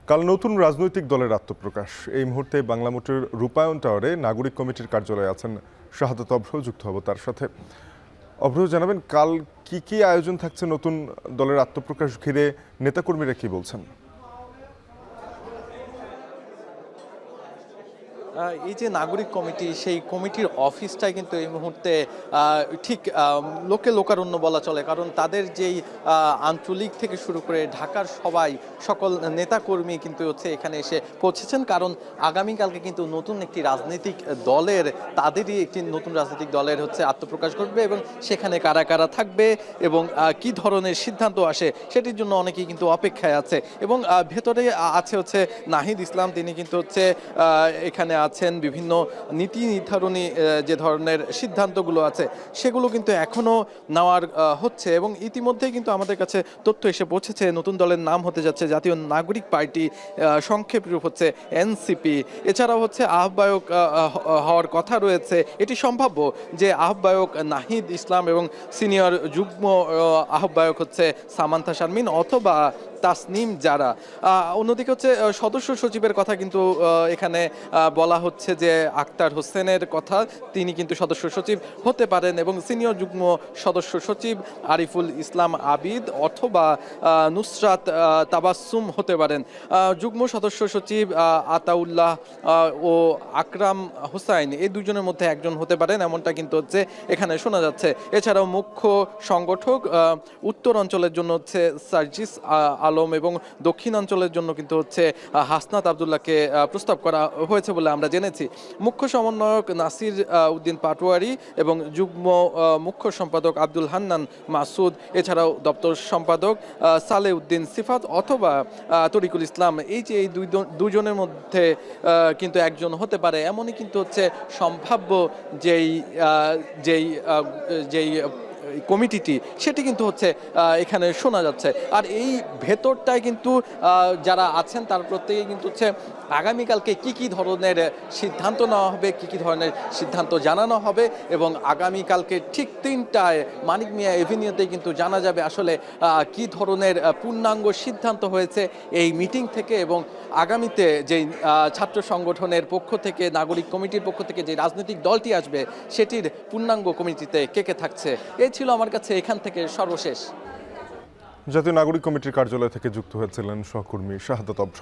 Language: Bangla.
কাল নতুন রাজনৈতিক দলের আত্মপ্রকাশ। এই মুহূর্তে বাংলা মোটর রূপায়ণ টাওয়ারে নাগরিক কমিটির কার্যালয়ে আছেন শাহাদাত অভ্র। যুক্ত হব তার সাথে। অভ্র, জানাবেন কাল কি কি আয়োজন থাকছে নতুন দলের আত্মপ্রকাশ ঘিরে, নেতাকর্মীরা কি বলছেন? এই যে নাগরিক কমিটি, সেই কমিটির অফিসটাই কিন্তু এই মুহূর্তে ঠিক লোকে লোকারণ্য বলা চলে, কারণ তাদের যেই আঞ্চলিক থেকে শুরু করে ঢাকার সকল নেতাকর্মী কিন্তু হচ্ছে এখানে এসে পৌঁছেছেন, কারণ আগামীকালকে কিন্তু নতুন একটি রাজনৈতিক দলের তাদেরই একটি নতুন রাজনৈতিক দলের হচ্ছে আত্মপ্রকাশ ঘটবে এবং সেখানে কারা কারা থাকবে এবং কি ধরনের সিদ্ধান্ত আসে সেটির জন্য অনেকেই কিন্তু অপেক্ষায় আছে। এবং ভেতরে আছে হচ্ছে নাহিদ ইসলাম, তিনি কিন্তু হচ্ছে এখানে আছেন। বিভিন্ন নীতি নির্ধারণী যে ধরনের সিদ্ধান্তগুলো আছে সেগুলো কিন্তু এখনো নেওয়ার হচ্ছে এবং ইতিমধ্যেই কিন্তু আমাদের কাছে তথ্য এসে পৌঁছেছে নতুন দলের নাম হতে যাচ্ছে জাতীয় নাগরিক পার্টি, সংক্ষেপ রূপ হচ্ছে এনসিপি। এছাড়াও হচ্ছে আহ্বায়ক হওয়ার কথা রয়েছে। এটি সম্ভাব্য যে আহ্বায়ক নাহিদ ইসলাম এবং সিনিয়র যুগ্ম আহ্বায়ক হচ্ছে সামান্থা শারমিন অথবা তাসনিম যারা। অন্যদিকে হচ্ছে সদস্য সচিবের কথা কিন্তু এখানে বলা হচ্ছে যে আক্তার হোসেনের কথা, তিনি কিন্তু সদস্য সচিব হতে পারেন এবং সিনিয়র যুগ্ম সদস্য সচিব আরিফুল ইসলাম আবিদ অথবা নুসরাত তাবাসসুম হতে পারেন। যুগ্ম সদস্য সচিব আতাউল্লাহ ও আকরাম হোসাইন, এই দুজনের মধ্যে একজন হতে পারেন, এমনটা কিন্তু হচ্ছে এখানে শোনা যাচ্ছে। এছাড়াও মুখ্য সংগঠক উত্তর অঞ্চলের জন্য হচ্ছে সার্জিস আলম এবং দক্ষিণাঞ্চলের জন্য কিন্তু হচ্ছে হাসনাত আবদুল্লাহকে প্রস্তাব করা হয়েছে বলে আমরা জেনেছি। মুখ্য সমন্বয়ক নাসির উদ্দিন পাটোয়ারি এবং যুগ্ম মুখ্য সম্পাদক আব্দুল হান্নান মাসুদ, এছাড়াও দপ্তর সম্পাদক সালে উদ্দিন সিফাত অথবা তরিকুল ইসলাম, এই যে এই দুজনের মধ্যে কিন্তু একজন হতে পারে, এমনই কিন্তু হচ্ছে সম্ভাব্য যেই যেই যেই কমিটিটি সেটি কিন্তু হচ্ছে এখানে শোনা যাচ্ছে। আর এই ভেতরটায় কিন্তু যারা আছেন তার প্রত্যেকেই কিন্তু হচ্ছে আগামীকালকে কি কি ধরনের সিদ্ধান্ত নেওয়া হবে, কি কি ধরনের সিদ্ধান্ত জানানো হবে এবং আগামীকালকে ঠিক 3টায় মানিক মিয়া এভিনিউতে কিন্তু জানা যাবে আসলে কি ধরনের পূর্ণাঙ্গ সিদ্ধান্ত হয়েছে এই মিটিং থেকে এবং আগামীতে যেই ছাত্র সংগঠনের পক্ষ থেকে, নাগরিক কমিটির পক্ষ থেকে যে রাজনৈতিক দলটি আসবে সেটির পূর্ণাঙ্গ কমিটিতে কে কে থাকছে। এই ছিল আমার কাছে এখান থেকে সর্বশেষ। জাতীয় নাগরিক কমিটির কার্যালয় থেকে যুক্ত হয়েছিলেন সহকর্মী শাহাদাত অভ্র।